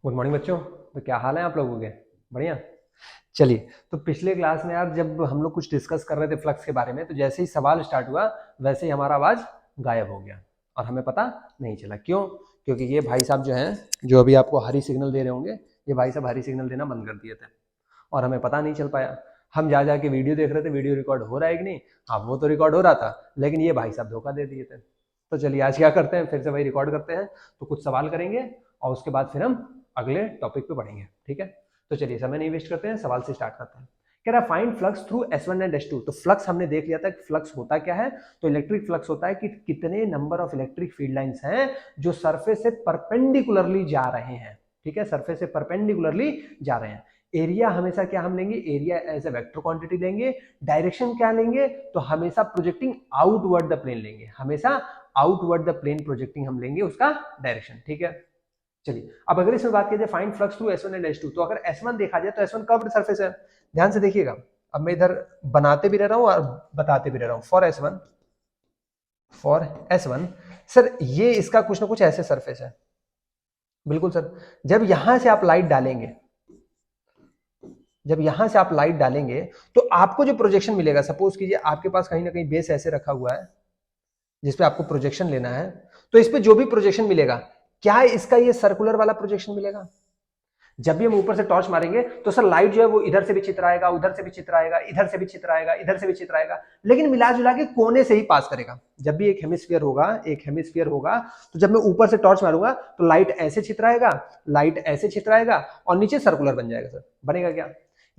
Good morning बच्चों। तो क्या हाल है आप लोगों के? बढ़िया। चलिए, तो पिछले क्लास में यार जब हम लोग कुछ डिस्कस कर रहे थे फ्लक्स के बारे में, तो जैसे ही सवाल स्टार्ट हुआ वैसे ही हमारा आवाज गायब हो गया और हमें पता नहीं चला क्यों। क्योंकि ये भाई साहब जो हैं, जो अभी आपको हरी सिग्नल दे रहे होंगे, ये भाई साहब हरी सिग्नल देना बंद कर दिए थे और हमें पता नहीं चल पाया। हम जा जाके वीडियो देख रहे थे, वीडियो रिकॉर्ड हो रहा है कि नहीं। हाँ, वो तो रिकॉर्ड हो रहा था, लेकिन ये भाई साहब धोखा दे दिए थे। तो चलिए आज क्या करते हैं, फिर से वही रिकॉर्ड करते हैं। तो कुछ सवाल करेंगे और उसके बाद फिर हम अगले टॉपिक पे बढ़ेंगे, ठीक है। तो चलिए समय नहीं वेस्ट करते हैं, सवाल से स्टार्ट करते हैं। कह रहा find flux through S1 and S2। तो फ्लक्स हमने देख लिया था कि फ्लक्स होता क्या है। तो इलेक्ट्रिक फ्लक्स होता है कि कितने number of electric field lines हैं जो सरफेस से परपेंडिकुलरली जा रहे हैं। ठीक है, सरफेस से परपेंडिकुलरली जा रहे हैं। एरिया हमेशा क्या हम लेंगे, area as a vector quantity लेंगे। डायरेक्शन क्या लेंगे, तो हमेशा प्रोजेक्टिंग आउटवर्ड द प्लेन लेंगे, हमेशा आउटवर्ड द प्लेन प्रोजेक्टिंग हम लेंगे उसका डायरेक्शन, ठीक है। चलिए, अब अगर इसमें बात की जाए find flux through S1 and S2, तो अगर S1 देखा जाए तो S1 कर्व्ड सरफेस है। ध्यान से देखिएगा, अब मैं इधर बनाते भी रह रहा हूं और बताते भी रह रहा हूं। फॉर S1 सर, ये इसका कुछ ना कुछ ऐसे सरफेस है। बिल्कुल सर। जब यहां से आप लाइट डालेंगे, जब यहां से आप लाइट डालेंगे तो आपको जो प्रोजेक्शन मिलेगा, सपोज कीजिए आपके पास कहीं ना कहीं बेस ऐसे रखा हुआ है जिसपे आपको प्रोजेक्शन लेना है, तो इस पे जो भी प्रोजेक्शन मिलेगा, क्या इसका ये सर्कुलर वाला प्रोजेक्शन मिलेगा? जब भी हम ऊपर से टॉर्च मारेंगे तो सर लाइट जो है वो इधर से भी चित्र आएगा, उधर से भी चित्र आएगा, इधर से भी चित्र आएगा, इधर से भी चित्र आएगा, लेकिन मिला जुला के कोने से ही पास करेगा। जब भी एक हेमिस्फीयर होगा, एक हेमिस्फीयर होगा, तो जब मैं ऊपर से टॉर्च मारूंगा तो लाइट ऐसे चित्र आएगा, लाइट ऐसे चित्र आएगा और नीचे सर्कुलर बन जाएगा। सर बनेगा क्या?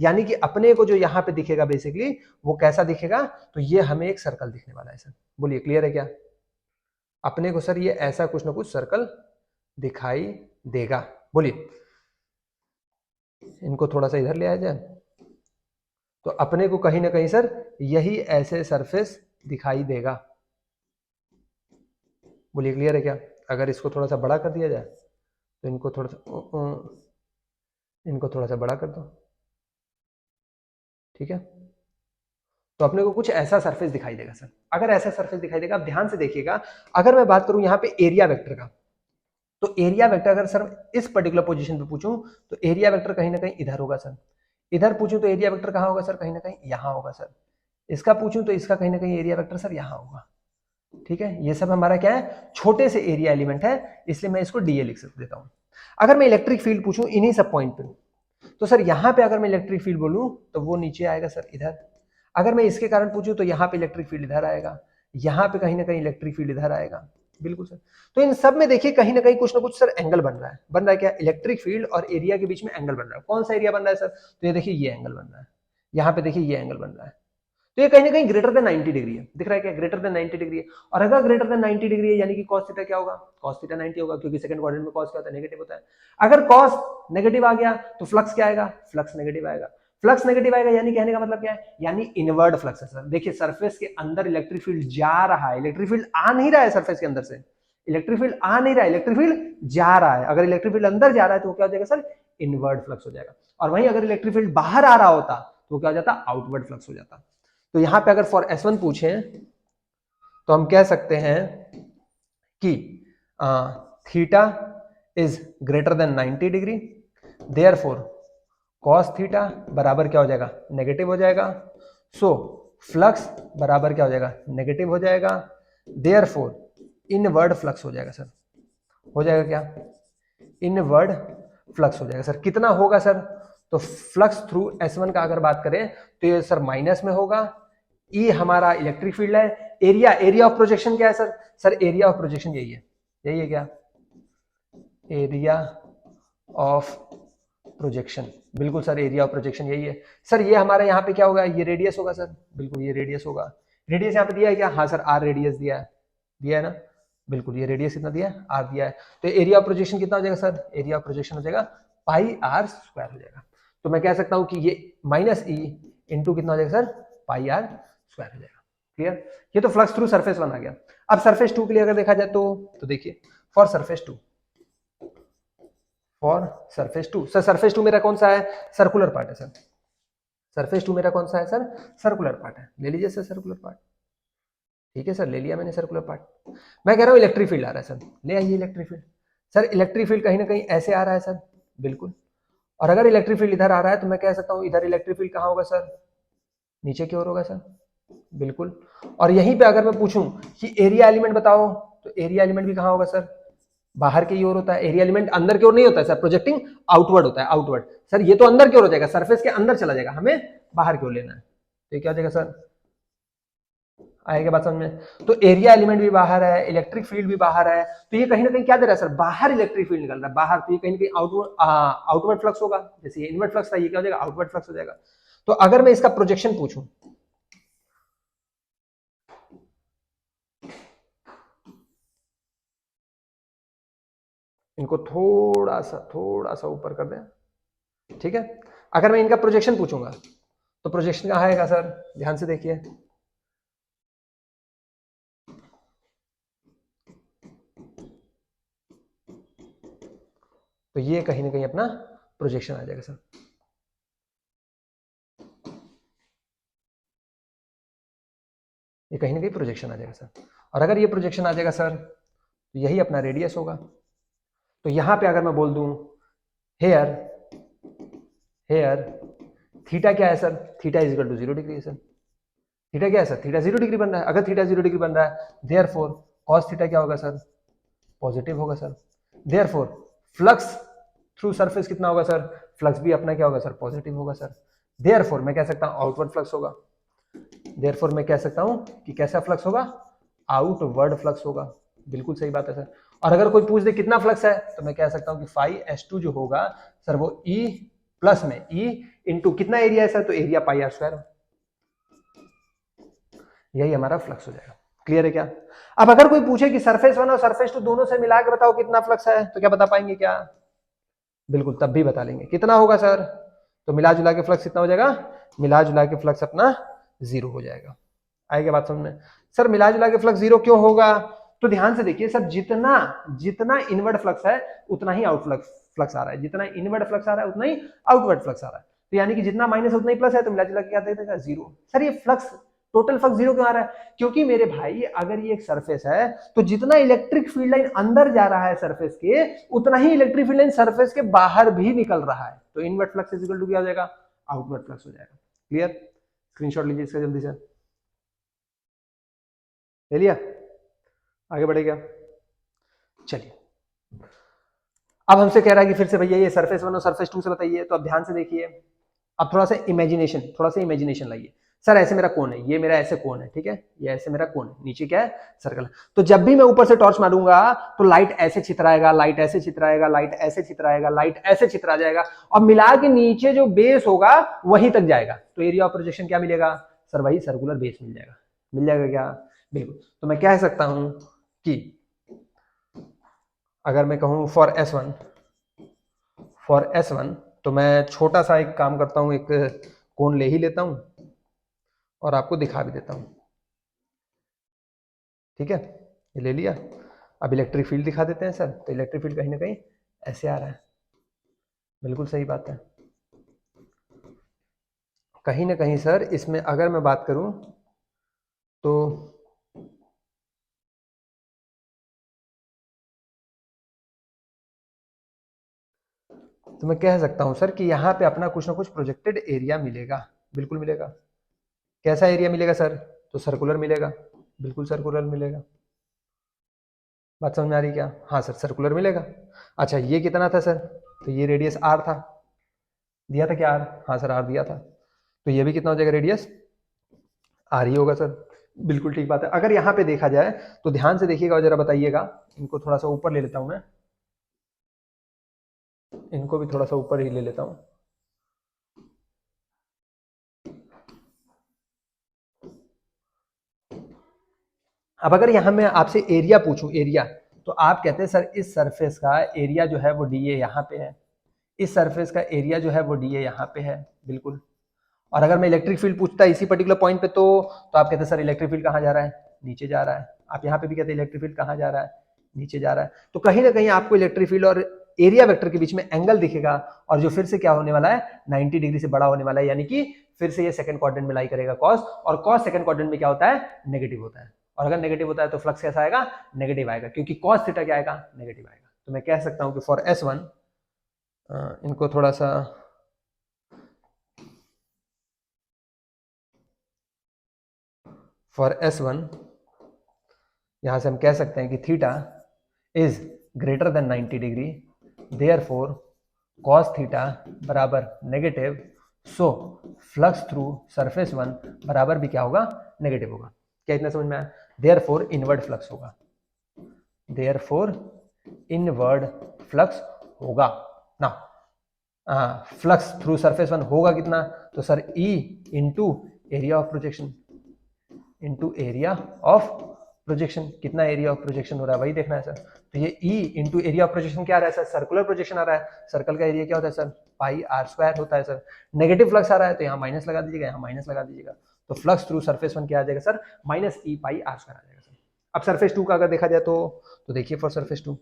यानी कि अपने को जो यहाँ पे दिखेगा बेसिकली वो कैसा दिखेगा, तो ये हमें एक सर्कल दिखने वाला है। सर बोलिए, क्लियर है क्या? अपने को सर ये ऐसा कुछ ना कुछ सर्कल दिखाई देगा। बोलिए, इनको थोड़ा सा इधर ले आया जाए, तो अपने को कहीं ना कहीं सर यही ऐसे सरफेस दिखाई देगा। बोलिए, क्लियर है क्या? अगर इसको थोड़ा सा बड़ा कर दिया जाए तो इनको थोड़ा सा बड़ा कर दो, ठीक है। तो अपने को कुछ ऐसा सरफेस दिखाई देगा। सर अगर ऐसा सरफेस दिखाई देगा, आप ध्यान से देखिएगा। अगर मैं बात करूं यहाँ पे एरिया वेक्टर का, तो एरिया वेक्टर अगर सर इस पर्टिकुलर पोजीशन पे पूछूं तो एरिया वेक्टर कहीं ना कहीं इधर होगा। सर इधर पूछूं तो एरिया वेक्टर कहां होगा? सर कहीं ना कहीं यहां होगा। सर इसका पूछूं तो इसका कहीं ना कहीं एरिया वेक्टर सर यहां होगा, ठीक है। ये सब हमारा क्या है, छोटे से एरिया एलिमेंट है, इसलिए मैं इसको डीए लिख देता हूं। अगर मैं इलेक्ट्रिक फील्ड पूछूं इन्हीं सब पॉइंट पे, तो सर यहां पे अगर मैं इलेक्ट्रिक फील्ड बोलूं तो वो नीचे आएगा सर इधर। अगर मैं इसके कारण पूछूं तो यहाँ पे इलेक्ट्रिक फील्ड इधर आएगा, यहाँ पे कहीं ना कहीं इलेक्ट्रिक फील्ड इधर आएगा। बिल्कुल सर। तो इन सब में देखिए कहीं ना कुछ सर एंगल बन रहा है। बन रहा है क्या? इलेक्ट्रिक फील्ड और एरिया के बीच में एंगल बन रहा है। कौन सा एरिया बन रहा है सर? तो ये देखिए ये एंगल बन रहा है, यहाँ पे देखिए ये एंगल बन रहा है। तो ये कहीं ना कहीं ग्रेटर देन 90 डिग्री है। दिख रहा है क्या? ग्रेटर देन 90 डिग्री है। और अगर ग्रेटर देन 90 डिग्री है यानी कि cos थीटा क्या होगा? cos थीटा 90 होगा, क्योंकि सेकंड क्वाड्रेंट में cos क्या होता है? नेगेटिव होता है। अगर cos नेगेटिव आ गया तो फ्लक्स क्या आएगा? फ्लक्स नेगेटिव आएगा। फ्लक्स नेगेटिव आएगा यानी कहने का मतलब क्या है? यानी इनवर्ड फ्लक्स है। सर देखिए सरफेस के अंदर इलेक्ट्रिक फील्ड जा रहा है, इलेक्ट्रिक फील्ड आ नहीं रहा है सरफेस के अंदर से। इलेक्ट्रिक फील्ड आ नहीं रहा है, इलेक्ट्रिक फील्ड जा रहा है। अगर इलेक्ट्रिक फील्ड अंदर जा रहा है तो क्या हो जाएगा सर? इनवर्ड फ्लक्स हो जाएगा। और वहीं अगर इलेक्ट्रिक फील्ड बाहर आ रहा होता तो क्या हो जाता? आउटवर्ड फ्लक्स हो जाता। तो यहां पे अगर फॉर S1 पूछे तो हम कह सकते हैं कि theta is greater than 90 degree, therefore cos theta बराबर क्या हो जाएगा? नेगेटिव हो जाएगा। सो फ्लक्स बराबर क्या हो जाएगा? नेगेटिव हो जाएगा। देयरफॉर इनवर्ड फ्लक्स हो जाएगा। सर हो जाएगा क्या? इनवर्ड फ्लक्स हो जाएगा। सर कितना होगा सर? तो फ्लक्स थ्रू S1 का अगर बात करें तो ये सर माइनस में होगा। ई हमारा इलेक्ट्रिक फील्ड है। एरिया, एरिया ऑफ प्रोजेक्शन क्या है sir? Sir area of projection यही है, यही है क्या? Area of projection. बिल्कुल सर, एरिया ऑफ प्रोजेक्शन यही है। सर ये हमारा यहाँ पे क्या होगा? ये रेडियस होगा। सर बिल्कुल ये रेडियस होगा। रेडियस यहाँ पे दिया है क्या? हाँ सर, आर रेडियस दिया है, दिया है ना? बिल्कुल ये रेडियस कितना दिया है? आर दिया है। तो एरिया ऑफ प्रोजेक्शन कितना हो जाएगा सर? एरिया ऑफ प्रोजेक्शन हो जाएगा पाई आर स्क्वायर हो जाएगा। तो मैं कह सकता हूं कि ये माइनस ई इंटू कितना हो जाएगा सर? पाई आर स्क्वायर हो जाएगा। क्लियर? ये तो फ्लक्स थ्रू सरफेस वन आ गया। अब सरफेस टू के लिए अगर देखा जाए तो देखिए for surface two, for surface two. Sir surface two मेरा कौन सा है? सर्कुलर पार्ट है सर। सरफेस टू मेरा कौन सा है सर? सर्कुलर पार्ट है। ले लीजिए सर सर्कुलर पार्ट। ठीक है सर, ले लिया मैंने सर्कुलर पार्ट। मैं कह रहा हूं इलेक्ट्रिक फील्ड आ रहा है सर, ले आइए electric field. Sir electric field कहीं ना कहीं ऐसे आ रहा है सर, बिल्कुल। और अगर इलेक्ट्रिक फील्ड इधर आ रहा है तो मैं कह सकता हूं इधर इलेक्ट्रिक फील्ड कहां होगा सर, नीचे की ओर होगा सर, बिल्कुल। और यहीं पे अगर मैं पूछूं कि एरिया एलिमेंट बताओ, तो एरिया एलिमेंट भी कहां होगा सर, बाहर की ओर होता है। एरिया एलिमेंट अंदर की ओर नहीं होता है सर, प्रोजेक्टिंग आउटवर्ड होता है, आउटवर्ड। सर ये तो अंदर की ओर हो जाएगा, सरफेस के अंदर चला जाएगा, हमें बाहर की ओर लेना है। तो ये क्या हो जाएगा सर, आएगा बात समझ में। तो एरिया एलिमेंट भी बाहर है, इलेक्ट्रिक फील्ड भी बाहर है, तो ये कहीं ना कहीं क्या दे रहा है सर, बाहर इलेक्ट्रिक फील्ड निकल रहा है बाहर, तो ये कहीं ना कहीं आउटवर्ड आउटवर्ड फ्लक्स होगा। जैसे ये इनवर्ड फ्लक्स था, ये क्या हो जाएगा, आउटवर्ड फ्लक्स हो जाएगा। तो अगर मैं इसका प्रोजेक्शन पूछूं, इनको थोड़ा सा ऊपर कर दें, ठीक है। अगर मैं इनका प्रोजेक्शन पूछूंगा तो प्रोजेक्शन कहां आएगा सर, ध्यान से देखिए, तो ये कहीं ना कहीं अपना प्रोजेक्शन आ जाएगा सर। ये कहीं ना कहीं प्रोजेक्शन आ जाएगा सर। और अगर ये प्रोजेक्शन आ जाएगा सर तो यही अपना रेडियस होगा। तो यहां पे अगर मैं बोल दूं हेयर हेयर थीटा क्या है sir, theta is equal to 0 degree है सर। थीटा क्या है सर, थीटा 0 डिग्री बन रहा है। अगर थीटा 0 डिग्री बन रहा है, देयरफॉर कॉस थीटा क्या होगा सर, पॉजिटिव होगा sir. Therefore flux through surface कितना होगा सर, फ्लक्स भी अपना क्या होगा सर, पॉजिटिव होगा सर। देयरफॉर मैं कह सकता हूं आउटवर्ड फ्लक्स होगा। देयरफॉर मैं कह सकता हूं कि कैसा फ्लक्स होगा, आउटवर्ड फ्लक्स होगा। बिल्कुल सही बात है सर। और अगर कोई पूछ दे कितना फ्लक्स है, तो मैं कह सकता हूं कि फाई S2 जो होगा सर वो E प्लस में E इंटू कितना एरिया है सर, तो एरिया पाई आर स्क्वायर, यही हमारा फ्लक्स हो जाएगा। क्लियर है क्या। अब अगर कोई पूछे कि सरफेस 1 और सरफेस 2 दोनों से मिला के बताओ कितना फ्लक्स है, तो क्या बता पाएंगे क्या, बिल्कुल तब भी बता लेंगे। कितना होगा सर, तो मिला जुला के फ्लक्स कितना हो जाएगा, मिला जुला के फ्लक्स अपना 0 हो जाएगा। आएगा बात समझ में। सर मिला जुला के फ्लक्स 0 क्यों होगा, तो ध्यान से देखिए सर, जितना जितना इनवर्ड फ्लक्स है उतना ही आउट फ्लक्स आ रहा है, जितना इनवर्ड फ्लक्स आ रहा है उतना ही आउटवर्ड फ्लक्स आ रहा है। तो यानी कि जितना माइनस उतना ही प्लस है, तो मिला जुला के क्या दे देगा, 0। सर ये फ्लक्स टोटल फ्लक्स 0 क्यों आ रहा है, क्योंकि मेरे भाई अगर ये एक सरफेस है तो जितना इलेक्ट्रिक फील्ड लाइन अंदर जा रहा है सरफेस के, उतना ही इलेक्ट्रिक फील्ड लाइन सरफेस के बाहर भी निकल रहा है। तो inward flux is equal to क्या हो जाएगा, आउटवर्ड फ्लक्स हो जाएगा। क्लियर, स्क्रीनशॉट लीजिए इसका जल्दी से, ले लिया, आगे बढ़ेगा। चलिए अब हमसे कह रहा है कि फिर से भैया ये सरफेस 1 और सरफेस 2 से बताइए, तो अब ध्यान से देखिए। अब थोड़ा सा इमेजिनेशन लाइए। सर ऐसे मेरा कोन है, ये मेरा ऐसे कोन है, ठीक है, ये ऐसे मेरा कोन है, नीचे क्या है, सर्कल। तो जब भी मैं ऊपर से टॉर्च मारूंगा तो लाइट ऐसे छितराएगा, लाइट ऐसे छितराएगा, लाइट ऐसे छितराएगा, लाइट ऐसे छितरा जाएगा, और मिला के नीचे जो बेस होगा वहीं तक जाएगा। तो एरिया ऑफ प्रोजेक्शन क्या मिलेगा सर, वही सर्कुलर बेस मिल जाएगा। मिल जाएगा क्या, बिल्कुल। तो मैं कह सकता हूं कि अगर मैं कहूं फॉर S1 तो मैं छोटा सा एक काम करता हूं, एक कोण ले ही लेता हूं और आपको दिखा भी देता हूं, ठीक है, ये ले लिया। अब इलेक्ट्रिक फील्ड दिखा देते हैं सर, तो इलेक्ट्रिक फील्ड कहीं ना कहीं ऐसे आ रहा है, बिल्कुल सही बात है। कहीं ना कहीं सर इसमें अगर मैं बात करूं तो मैं कह सकता हूं सर कि यहां पे अपना कुछ ना कुछ प्रोजेक्टेड एरिया मिलेगा, बिल्कुल मिलेगा। कैसा एरिया मिलेगा सर, तो सर्कुलर मिलेगा, बिल्कुल सर्कुलर मिलेगा। बात समझ में आ रही क्या, हाँ सर सर्कुलर मिलेगा। अच्छा ये कितना था सर, तो ये रेडियस आर था, दिया था क्या आर, हाँ सर आर दिया था। तो ये भी कितना हो जाएगा, रेडियस आर ही होगा सर, बिल्कुल ठीक बात है। अगर यहाँ पे देखा जाए तो ध्यान से देखिएगा और जरा बताइएगा, इनको थोड़ा सा ऊपर ले लेता हूं मैं, इनको भी थोड़ा सा ऊपर ही ले लेता हूं। अब अगर यहां मैं आपसे एरिया पूछूं, एरिया, तो आप कहते हैं सर इस सरफेस का एरिया जो है वो डी ए यहाँ पे है, इस सरफेस का एरिया जो है वो डी ए यहाँ पे है, बिल्कुल। और अगर मैं इलेक्ट्रिक फील्ड पूछता इसी पर्टिकुलर पॉइंट पे, तो आप कहते हैं सर इलेक्ट्रिक फील्ड कहाँ जा रहा है, नीचे जा रहा है। आप यहाँ पे भी कहते हैं इलेक्ट्रिक फील्ड कहाँ जा रहा है, नीचे जा रहा है। तो कहीं ना कहीं आपको इलेक्ट्रिक फील्ड और एरिया वेक्टर के बीच में एंगल दिखेगा, और जो फिर से क्या होने वाला है, 90 डिग्री से बड़ा होने वाला है, यानी कि फिर से ये सेकंड क्वाड्रेंट में लाई करेगा कॉस, और कॉस सेकंड क्वाड्रेंट में क्या होता है, नेगेटिव होता है। और अगर नेगेटिव होता है तो फ्लक्स कैसा आएगा, नेगेटिव आएगा, क्योंकि कॉस थीटा क्या आएगा, नेगेटिव आएगा। तो मैं कह सकता हूं कि फॉर S1 इनको थोड़ा सा फॉर S1 यहां से हम कह सकते हैं कि theta is greater than 90 degree, therefore cos theta बराबर negative, so flux through surface 1 बराबर भी क्या होगा, नेगेटिव होगा। क्या इतना समझ में आया? देयरफॉर इनवर्ड फ्लक्स होगा, देयरफॉर इनवर्ड फ्लक्स होगा ना। फ्लक्स थ्रू सरफेस 1 होगा कितना, तो sir E into area of projection, into area of projection. कितना एरिया ऑफ प्रोजेक्शन हो रहा है वही देखना है सर। तो ये E into area of projection क्या आ रहा है सर, सर्कुलर प्रोजेक्शन आ रहा है। सर्कल का एरिया क्या होता है सर, पाई आर स्क्वायर होता है सर। नेगेटिव फ्लक्स आ रहा है तो यहाँ माइनस लगा दीजिएगा, यहाँ माइनस लगा दीजिएगा, तो फ्लक्स थ्रू सरफेस 1 क्या आ जाएगा sir, minus E pi r square आ जाएगा सर। अब सरफेस 2 का अगर देखा जाए तो देखिए फॉर सरफेस 2,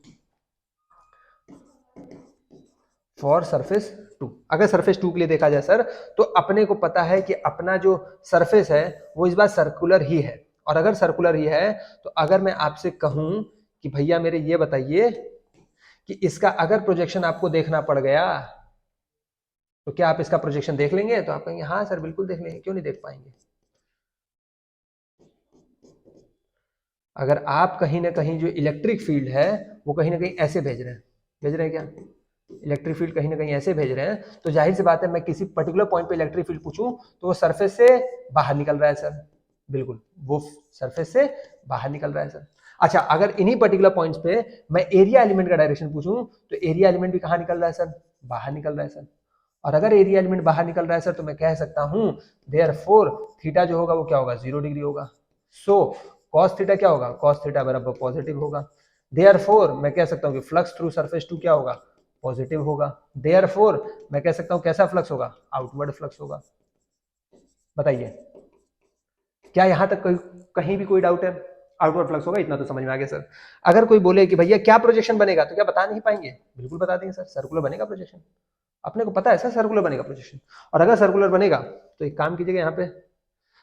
फॉर सरफेस 2, अगर सरफेस 2 के लिए देखा जाए सर, तो अपने को पता है कि अपना जो सरफेस है वो इस बार सर्कुलर ही है। और अगर सर्कुलर ही है तो अगर मैं आपसे कहूं कि भैया मेरे ये बताइए कि इसका अगर प्रोजेक्शन आपको देखना पड़ गया तो क्या आप इसका प्रोजेक्शन देख लेंगे? तो आप कहेंगे हाँ सर बिल्कुल देख लेंगे, क्यों नहीं देख पाएंगे। अगर आप कहीं ना कहीं जो इलेक्ट्रिक फील्ड है वो कहीं ना कहीं ऐसे भेज रहे हैं क्या, इलेक्ट्रिक फील्ड कहीं ना कहीं ऐसे भेज रहे हैं, तो जाहिर सी बात है मैं किसी पर्टिकुलर पॉइंट पे इलेक्ट्रिक फील्ड पूछूं तो वो सरफेस से बाहर निकल रहा है सर, बिल्कुल वो सरफेस से बाहर निकल रहा है सर। अच्छा, अगर इन्हीं पर्टिकुलर पॉइंट्स पे मैं एरिया एलिमेंट का डायरेक्शन पूछूं तो एरिया एलिमेंट भी कहाँ निकल रहा है सर, बाहर निकल रहा है सर। और अगर एरिया एलिमेंट बाहर निकल रहा है सर तो मैं कह सकता हूं देयरफॉर थीटा जो होगा वो क्या होगा, 0 डिग्री होगा। सो कॉस थीटा क्या होगा, कॉस थीटा बराबर पॉजिटिव होगा। देयरफॉर मैं कह सकता हूं कि फ्लक्स थ्रू सरफेस 2 क्या होगा, पॉजिटिव होगा। देयरफॉर मैं कह सकता हूं कैसा फ्लक्स होगा, आउटवर्ड फ्लक्स होगा। बताइए क्या यहां तक कहीं भी कोई डाउट है? आउटवर्ड फ्लक्स होगा, इतना तो समझ में आ गया सर। अगर कोई बोले कि भैया क्या प्रोजेक्शन बनेगा, तो क्या बता नहीं पाएंगे? बिल्कुल बता देंगे सर, सर्कुलर बनेगा प्रोजेक्शन। अपने को पता है सर सर्कुलर बनेगा प्रोजेक्शन। और अगर सर्कुलर बनेगा तो एक काम कीजिएगा, यहाँ पे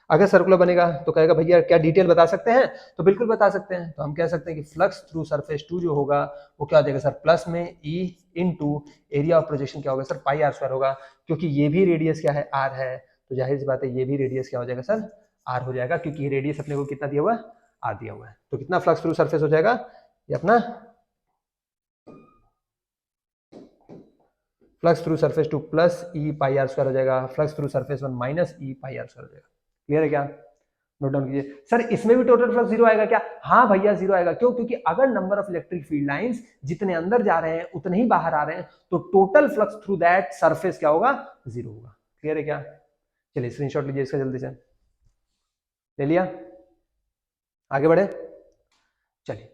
अगर सर्कुलर बनेगा तो कहेगा भैया क्या डिटेल बता सकते हैं, तो बिल्कुल बता सकते हैं। तो हम कह सकते हैं कि फ्लक्स थ्रू सरफेस 2 जो होगा वो क्या हो जाएगा सर, प्लस में E into area of projection क्या होगा सर, पाई आर स्क्वायर होगा। क्योंकि ये भी रेडियस क्या है, आर है, तो जाहिर सी बात है ये भी रेडियस क्या हो जाएगा सर, आर हो जाएगा। क्योंकि रेडियस अपने को कितना दिया हुआ है, आर दिया हुआ है। तो कितना फ्लक्स थ्रू सरफेस हो जाएगा, ये अपना flux through surface 2 plus E pi r square हो जाएगा, flux through surface 1 minus E pi r square हो जाएगा। क्लियर है क्या? नोट डाउन कीजिए। सर इसमें भी टोटल फ्लक्स जीरो आएगा क्या? हाँ भैया जीरो आएगा। क्यों? क्योंकि अगर number of electric field lines जितने अंदर जा रहे हैं उतने ही बाहर आ रहे हैं, तो total flux through that surface क्या होगा, जीरो होगा। क्लियर है क्या? चलिए स्क्रीनशॉट लीजिए इसका जल्दी से। ले लिया? आगे बढ़े। चलिए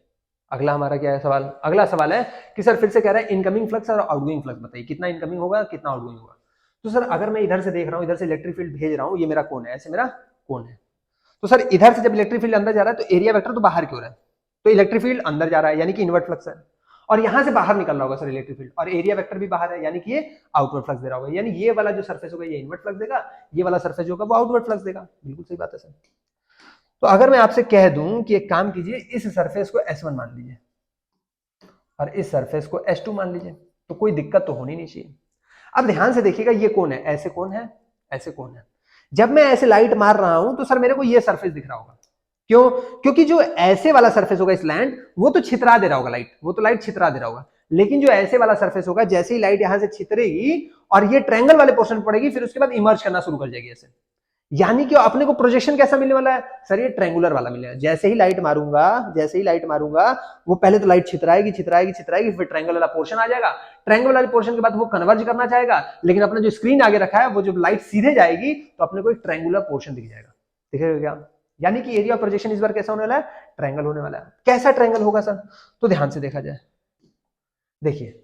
अगला हमारा क्या है सवाल, अगला सवाल है कि सर फिर से कह रहा है इनकमिंग फ्लक्स और आउटगोइंग फ्लक्स बताइए, कितना इनकमिंग होगा कितना आउटगोइंग होगा। तो सर अगर मैं इधर से देख रहा हूं, इधर से इलेक्ट्रिक फील्ड भेज रहा हूं, ये मेरा कोन है, ऐसे मेरा कोन है। तो सर इधर से जब इलेक्ट्रिक फील्ड अंदर जा रहा है तो एरिया वेक्टर तो बाहर की ओर है, तो इलेक्ट्रिक फील्ड अंदर जा रहा है यानी कि इनवर्ट फ्लक्स है। और यहां से बाहर निकल रहा होगा सर इलेक्ट्रिक फील्ड, और एरिया वेक्टर भी बाहर है यानी कि ये आउटवर्ड फ्लक्स दे रहा होगा। यानी ये वाला जो सरफेस होगा ये इनवर्ट फ्लक्स देगा, ये वाला सरफेस जो होगा वो आउटवर्ड फ्लक्स देगा। बिल्कुल सही बात है सर। तो अगर मैं आपसे कह दूं कि एक काम कीजिए, इस सरफेस को S1 मान लीजिए और इस सरफेस को S2 मान लीजिए, तो कोई दिक्कत तो होनी नहीं चाहिए। अब ध्यान से देखिएगा, ये कौन है, ऐसे कौन है, ऐसे कौन है। जब मैं ऐसे लाइट मार रहा हूं तो सर मेरे को ये सरफेस दिख रहा होगा। क्यों? क्योंकि जो ऐसे वाला सरफेस होगा इस लैंड, वो तो छितरा दे रहा होगा लाइट, वो तो लाइट छितरा दे रहा होगा। लेकिन जो ऐसे वाला सरफेस होगा, जैसे ही लाइट यहां से छितरेगी और ये ट्रायंगल वाले पोर्शन पर पड़ेगी, फिर उसके बाद इमर्ज करना शुरू कर जाएगी ऐसे। यानी कि अपने को प्रोजेक्शन कैसा मिलने वाला है सर, ये ट्रायंगुलर वाला मिलेगा। जैसे ही लाइट मारूंगा, जैसे ही लाइट मारूंगा, वो पहले तो लाइट छितराएगी छितराएगी छितराएगी, फिर ट्रायंगल वाला पोर्शन आ जाएगा। ट्रायंगल वाले पोर्शन के बाद वो कन्वर्ज करना चाहेगा, लेकिन अपना जो स्क्रीन आगे रखा है, वो जब लाइट सीधे जाएगी तो अपने को एक ट्रायंगुलर पोर्शन दिख जाएगा। दिखेगा क्या? यानी कि एरिया ऑफ प्रोजेक्शन इस बार कैसा होने वाला है, ट्रायंगल होने वाला है। कैसा ट्रायंगल होगा सर? तो ध्यान से देखा जाए, देखिए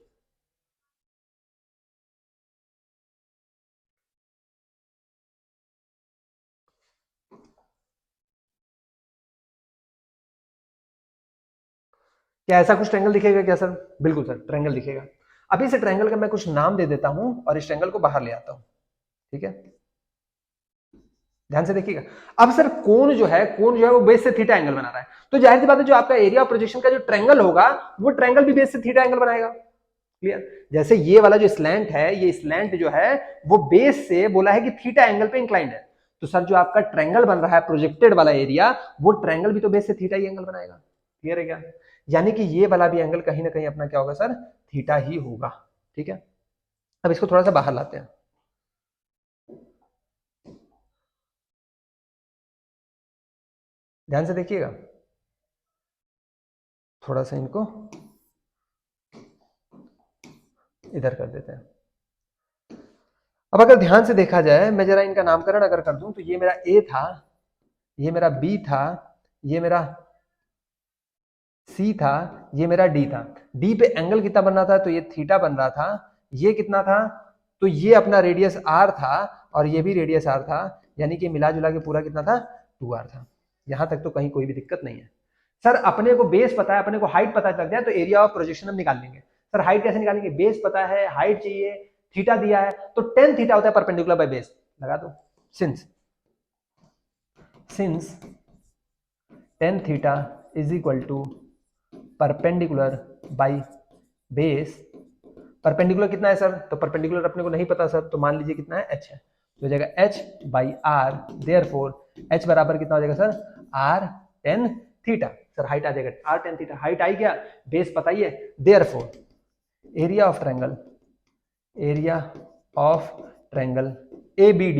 क्या ऐसा कुछ ट्रायंगल दिखेगा क्या सर? बिल्कुल सर ट्रायंगल दिखेगा। अभी इस ट्रायंगल का मैं कुछ नाम दे देता हूं और इस ट्रायंगल को बाहर ले आता हूं, ठीक है? ध्यान से देखिएगा। अब सर कोण जो है, कोण जो है वो बेस से थीटा एंगल बना रहा है, तो जाहिर सी बात है जो आपका एरिया ऑफ प्रोजेक्शन का जो ट्रायंगल होगा वो ट्रायंगल भी बेस से थीटा एंगल बनाएगा। क्लियर। जैसे ये वाला जो स्लैंट है, ये स्लैंट जो है वो बेस से बोला है कि थीटा एंगल पे इंक्लाइंड है, तो सर जो आपका ट्रायंगल बन रहा है प्रोजेक्टेड वाला एरिया, वो ट्रायंगल भी तो बेस से थीटा ही एंगल बनाएगा। क्लियर है क्या? यानी कि ये वाला भी एंगल कहीं ना कहीं अपना क्या होगा सर, थीटा ही होगा। ठीक है, अब इसको थोड़ा सा बाहर लाते हैं। ध्यान से देखिएगा, थोड़ा सा इनको इधर कर देते हैं। अब अगर ध्यान से देखा जाए, मैं जरा इनका नामकरण अगर कर दूं, तो ये मेरा ए था, ये मेरा बी था, ये मेरा सी था, ये मेरा डी था। डी पे एंगल कितना बन रहा था, तो ये थीटा बन रहा था। ये कितना था, तो ये अपना रेडियस आर था, और ये भी रेडियस आर था, यानी कि मिला जुला के पूरा कितना था, 2r था। यहां तक तो कहीं कोई भी दिक्कत नहीं है। सर अपने को बेस पता है, अपने को हाइट पता चल जाए तो एरिया ऑफ प्रोजेक्शन हम निकाल लेंगे। सर हाइट कैसे निकालेंगे, बेस पता है, हाइट चाहिए, थीटा दिया है, तो टेन थीटा होता है परपेंडिकुलर बाय बेस, लगा दो। Since tan theta is equal to perpendicular by base. Perpendicular कितना है सर, तो परपेंडिकुलर अपने को नहीं पता सर, तो मान लीजिए कितना है, h है, तो हो जाएगा h by r. Therefore h बराबर कितना हो जाएगा sir, r tan theta. Sir height आ जाएगा r tan थीटा, हाइट आई क्या, बेस पता ही है। Therefore area of triangle, area of triangle ABD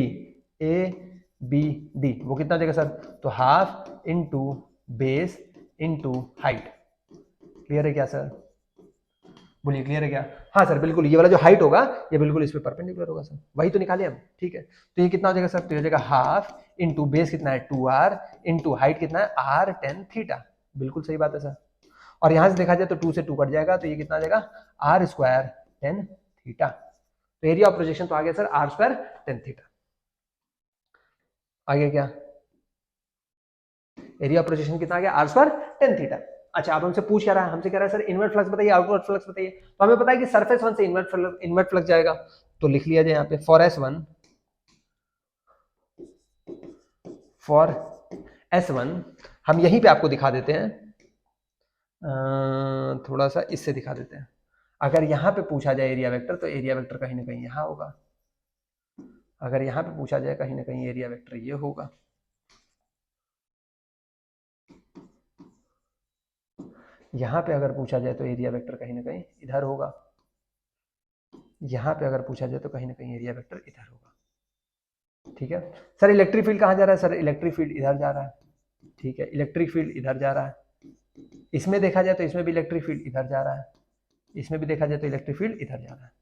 वो कितना हो जाएगा सर, तो half into base into height. Clear है क्या सर, बोलिए क्लियर है क्या? हाँ सर बिल्कुल, ये वाला जो हाइट होगा ये बिल्कुल इस पे परपेंडिकुलर होगा सर, वही तो निकाले हम। ठीक है, तो ये कितना हो जाएगा सर, तो ये हो जाएगा हाफ इंटू बेस कितना है 2r इंटू हाइट कितना है r tan थीटा। बिल्कुल सही बात है सर। और यहां से देखा जाए तो 2 से 2 कट जाएगा, तो ये कितना आ जाएगा r स्क्वायर tan थीटा। तो एरिया ऑफ प्रोजेक्शन तो आ गया sir r square tan theta. आ गया क्या, एरिया ऑफ प्रोजेक्शन कितना आ गया, r स्क्वायर tan थीटा। अच्छा अब हमसे पूछ क्या रहा है, हमसे कह रहा है सर इनवर्ट फ्लक्स बताइए, आउटवर्ड फ्लक्स बताइए। तो हमें पता है कि सरफेस वन से इनवर्ट फ्लक्स जाएगा, तो लिख लिया जाए यहाँ पे फॉर S1 हम यहीं पे आपको दिखा देते हैं, थोड़ा सा इससे दिखा देते हैं। अगर यहाँ पे पूछा जाए एरिया वेक्टर, तो एरिया वेक्टर कहीं ना कहीं यहाँ होगा। अगर यहाँ पे पूछा जाए कहीं ना कहीं एरिया वेक्टर ये होगा। यहाँ पे अगर पूछा जाए तो एरिया वेक्टर कहीं ना कहीं इधर होगा। यहाँ पे अगर पूछा जाए तो कहीं ना कहीं एरिया वेक्टर इधर होगा। ठीक है सर, इलेक्ट्रिक फील्ड कहाँ जा रहा है, सर इलेक्ट्रिक फील्ड इधर जा रहा है। ठीक है, इलेक्ट्रिक फील्ड इधर जा रहा है। इसमें देखा जाए तो इसमें भी इलेक्ट्रिक फील्ड इधर जा रहा है, इसमें भी देखा जाए तो इलेक्ट्रिक फील्ड इधर जा रहा है।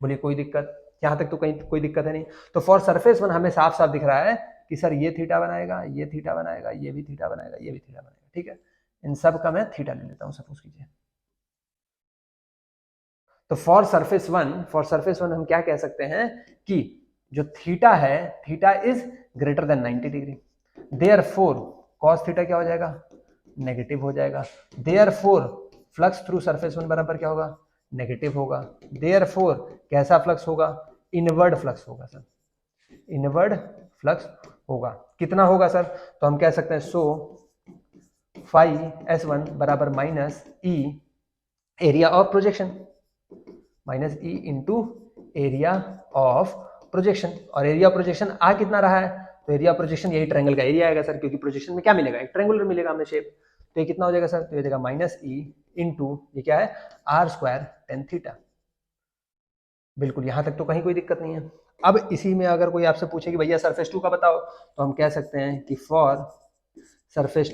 बोलिए कोई दिक्कत, यहाँ तक तो कहीं कोई दिक्कत है नहीं। तो फॉर सरफेस वन हमें साफ साफ दिख रहा है कि सर ये थीटा बनाएगा, ये थीटा बनाएगा, ये भी थीटा बनाएगा, ये भी थीटा बनाएगा। ठीक है, इन सब का मैं थीटा ले लेता हूँ सपोज कीजिए। तो फॉर सरफेस वन हम क्या कह सकते हैं कि जो थीटा है, theta is greater than 90 degree. Therefore cos theta क्या हो जाएगा, नेगेटिव हो जाएगा। Therefore flux through surface one बराबर क्या होगा, नेगेटिव होगा। देयरफॉर कैसा फ्लक्स होगा, इनवर्ड फ्लक्स होगा सर, इनवर्ड फ्लक्स होगा। कितना होगा सर, तो हम कह सकते हैं सो फाई S1 बराबर minus E area of projection, minus E into area of projection. और एरिया ऑफ प्रोजेक्शन आ कितना रहा है, तो एरिया ऑफ प्रोजेक्शन यही ट्रायंगल का एरिया आएगा सर, क्योंकि प्रोजेक्शन में क्या मिलेगा, एक ट्रायंगुलर मिलेगा हमें शेप। तो ये कितना हो जाएगा सर, तो ये जाएगा माइनस ई इंटू ये क्या है r स्क्वायर tan थीटा। बिल्कुल यहाँ तक तो कहीं कोई दिक्कत नहीं है। अब इसी में अगर कोई आपसे पूछे कि भैया सरफेस टू का बताओ, तो हम कह सकते हैं कि फॉर सरफेस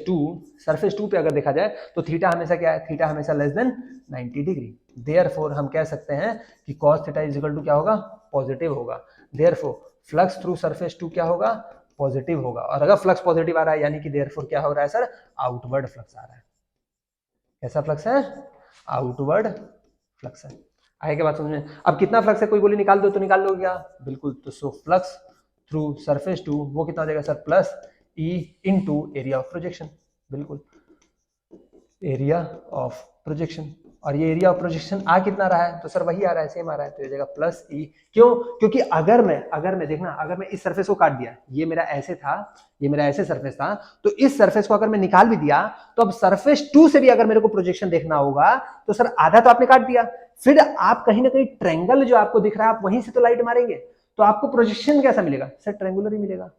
टू पे अगर देखा जाए तो थीटा हमेशा क्या है, थीटा हमेशा लेस देन 90 डिग्री। देयरफॉर हम कह सकते हैं कि cos theta is equal to क्या होगा, पॉजिटिव होगा। Therefore flux through surface two क्या होगा, पॉजिटिव होगा। और अगर फ्लक्स पॉजिटिव आ रहा है यानी कि देयरफॉर क्या हो रहा है सर, आउटवर्ड फ्लक्स आ रहा है। कैसा फ्लक्स है, आउटवर्ड फ्लक्स है। आगे के बात समझ में। अब कितना फ्लक्स है, कोई बोली निकाल दो, तो निकाल लो क्या, बिल्कुल। तो so flux through surface two वो कितना हो जाएगा sir, plus E into area of projection. बिल्कुल, एरिया ऑफ प्रोजेक्शन। और ये एरिया ऑफ प्रोजेक्शन आ कितना रहा है, तो सर वही आ रहा है, सेम आ रहा है, तो ये जाएगा प्लस ई। क्यों? क्योंकि अगर मैं देखना, अगर मैं इस सरफेस को काट दिया, ये मेरा ऐसे था, ये मेरा ऐसे सरफेस था, तो इस सरफेस को अगर मैं निकाल भी दिया, तो अब सरफेस 2 से भी अगर मेरे को प्रोजेक्शन देखना होगा, तो सर आधा तो आपने काट दिया, फिर आप कहीं ना कहीं ट्रायंगल जो आपको दिख रहा है, आप वहीं से तो लाइट मारेंगे, तो आपको प्रोजेक्शन कैसा मिलेगा सर? ट्रायंगुलर ही मिलेगा।